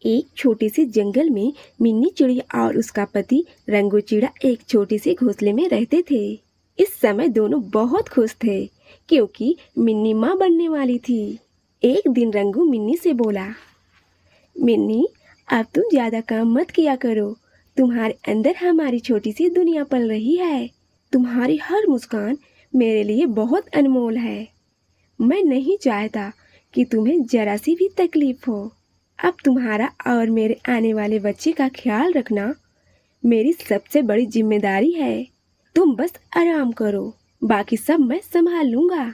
एक छोटे से जंगल में मिन्नी चिड़िया और उसका पति रंगू चिड़ा एक छोटे से घोंसले में रहते थे। इस समय दोनों बहुत खुश थे क्योंकि मिन्नी माँ बनने वाली थी। एक दिन रंगू मिन्नी से बोला, मिन्नी अब तुम ज्यादा काम मत किया करो, तुम्हारे अंदर हमारी छोटी सी दुनिया पल रही है। तुम्हारी हर मुस्कान मेरे लिए बहुत अनमोल है। मैं नहीं चाहता कि तुम्हें जरा सी भी तकलीफ हो। अब तुम्हारा और मेरे आने वाले बच्चे का ख्याल रखना मेरी सबसे बड़ी जिम्मेदारी है। तुम बस आराम करो, बाकी सब मैं संभाल लूंगा।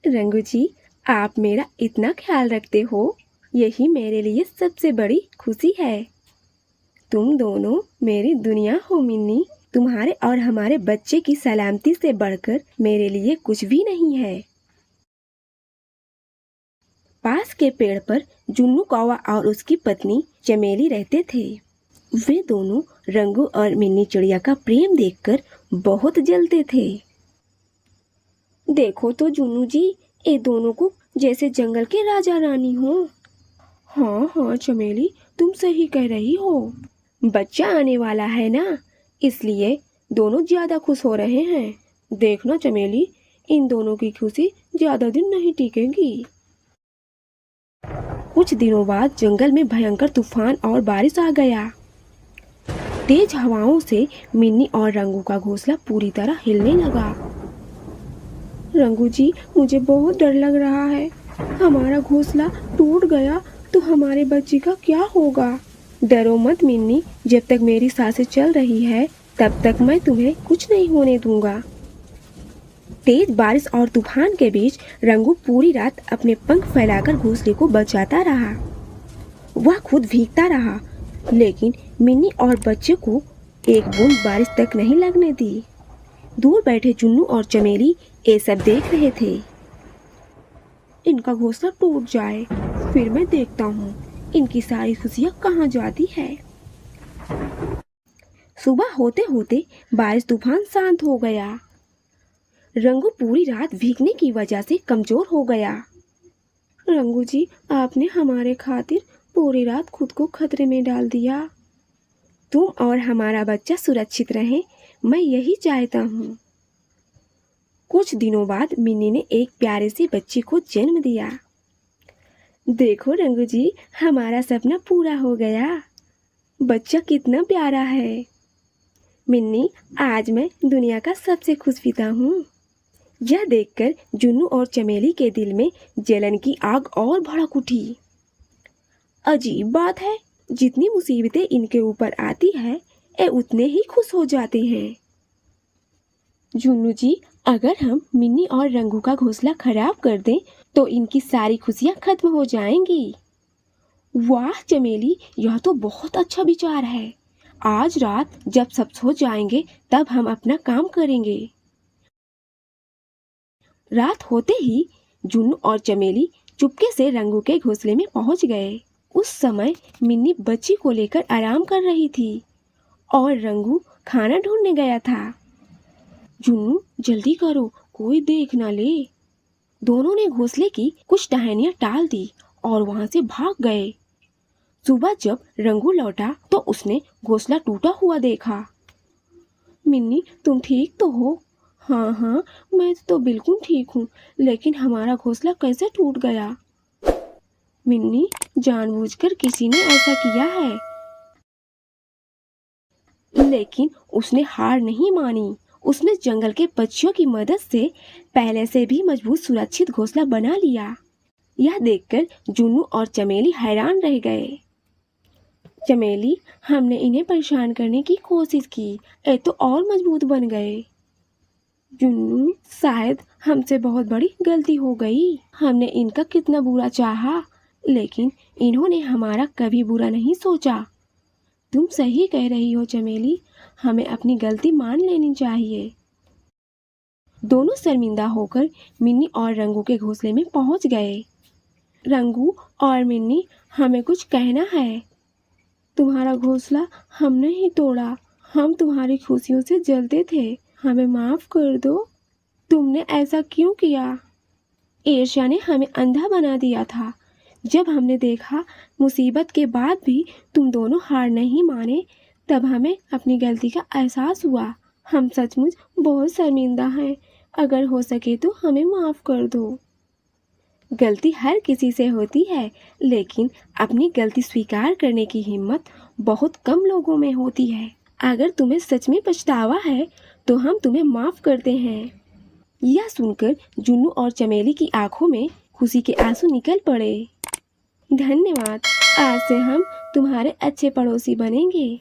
रंगू जी, आप मेरा इतना ख्याल रखते हो, यही मेरे लिए सबसे बड़ी खुशी है। तुम दोनों मेरी दुनिया हो मिन्नी। तुम्हारे और हमारे बच्चे की सलामती से बढ़कर मेरे लिए कुछ भी नहीं है। पास के पेड़ पर जुन्नू कौवा और उसकी पत्नी चमेली रहते थे। वे दोनों रंगू और मिन्नी चिड़िया का प्रेम देखकर बहुत जलते थे। देखो तो जुन्नू जी, ये दोनों को जैसे जंगल के राजा रानी हो। हाँ हाँ चमेली, तुम सही कह रही हो। बच्चा आने वाला है ना, इसलिए दोनों ज्यादा खुश हो रहे हैं। देखना चमेली, इन दोनों की खुशी ज्यादा दिन नहीं टिकेगी। कुछ दिनों बाद जंगल में भयंकर तूफान और बारिश आ गया। तेज हवाओं से मिन्नी और रंगू का घोंसला पूरी तरह हिलने लगा। रंगू जी, मुझे बहुत डर लग रहा है। हमारा घोंसला टूट गया तो हमारे बच्चे का क्या होगा? डरो मत मिन्नी, जब तक मेरी सांसें चल रही है तब तक मैं तुम्हें कुछ नहीं होने दूंगा। तेज बारिश और तूफान के बीच रंगू पूरी रात अपने पंख फैलाकर घोंसले को बचाता रहा। वह खुद भीगता रहा, लेकिन मिन्नी और बच्चे को एक बूंद बारिश तक नहीं लगने दी। दूर बैठे जुन्नू और चमेली ये सब देख रहे थे। इनका घोंसला टूट जाए, फिर मैं देखता हूँ इनकी सारी खुशियाँ कहाँ जाती है। सुबह होते होते बारिश तूफान शांत हो गया। रंगू पूरी रात भीगने की वजह से कमजोर हो गया। रंगू जी, आपने हमारे खातिर पूरी रात खुद को खतरे में डाल दिया। तुम और हमारा बच्चा सुरक्षित रहे, मैं यही चाहता हूँ। कुछ दिनों बाद मिन्नी ने एक प्यारे से बच्चे को जन्म दिया। देखो रंगू जी, हमारा सपना पूरा हो गया। बच्चा कितना प्यारा है। मिन्नी, आज मैं दुनिया का सबसे खुश पिता हूँ। यह देखकर जुन्नू और चमेली के दिल में जलन की आग और भड़क उठी। अजीब बात है, जितनी मुसीबतें इनके ऊपर आती है ये उतने ही खुश हो जाते हैं। जुन्नू जी, अगर हम मिन्नी और रंगू का घोंसला खराब कर दें तो इनकी सारी खुशियां खत्म हो जाएंगी। वाह चमेली, यह तो बहुत अच्छा विचार है। आज रात जब सब सो जाएंगे तब हम अपना काम करेंगे। रात होते ही जुन्नू और चमेली चुपके से रंगू के घोंसले में पहुंच गए। उस समय मिन्नी बच्ची को लेकर आराम कर रही थी और रंगू खाना ढूंढने गया था। जुन्नू, जल्दी करो, कोई देख ना ले। दोनों ने घोंसले की कुछ टहनियां टाल दी और वहां से भाग गए। सुबह जब रंगू लौटा तो उसने घोंसला टूटा हुआ देखा। मिन्नी, तुम ठीक तो हो? हाँ हाँ, मैं तो बिल्कुल ठीक हूँ, लेकिन हमारा घोंसला कैसे टूट गया? मिन्नी, जानबूझकर किसी ने ऐसा किया है। लेकिन उसने हार नहीं मानी। उसने जंगल के पक्षियों की मदद से पहले से भी मजबूत सुरक्षित घोंसला बना लिया। यह देखकर जुन्नू और चमेली हैरान रह गए। चमेली, हमने इन्हें परेशान करने की कोशिश की, ये तो और मजबूत बन गए। जुन्नू, शायद हमसे बहुत बड़ी गलती हो गई। हमने इनका कितना बुरा चाहा, लेकिन इन्होंने हमारा कभी बुरा नहीं सोचा। तुम सही कह रही हो चमेली, हमें अपनी गलती मान लेनी चाहिए। दोनों शर्मिंदा होकर मिन्नी और रंगू के घोंसले में पहुंच गए। रंगू और मिन्नी, हमें कुछ कहना है। तुम्हारा घोंसला हमने ही तोड़ा, हम तुम्हारी खुशियों से जलते थे, हमें माफ कर दो। तुमने ऐसा क्यों किया? ईर्ष्या ने हमें अंधा बना दिया था। जब हमने देखा मुसीबत के बाद भी तुम दोनों हार नहीं माने, तब हमें अपनी गलती का एहसास हुआ। हम सचमुच बहुत शर्मिंदा हैं। अगर हो सके तो हमें माफ़ कर दो। गलती हर किसी से होती है, लेकिन अपनी गलती स्वीकार करने की हिम्मत बहुत कम लोगों में होती है। अगर तुम्हें सच में पछतावा है तो हम तुम्हें माफ़ करते हैं। यह सुनकर जुन्नू और चमेली की आंखों में खुशी के आंसू निकल पड़े। धन्यवाद, आज से हम तुम्हारे अच्छे पड़ोसी बनेंगे।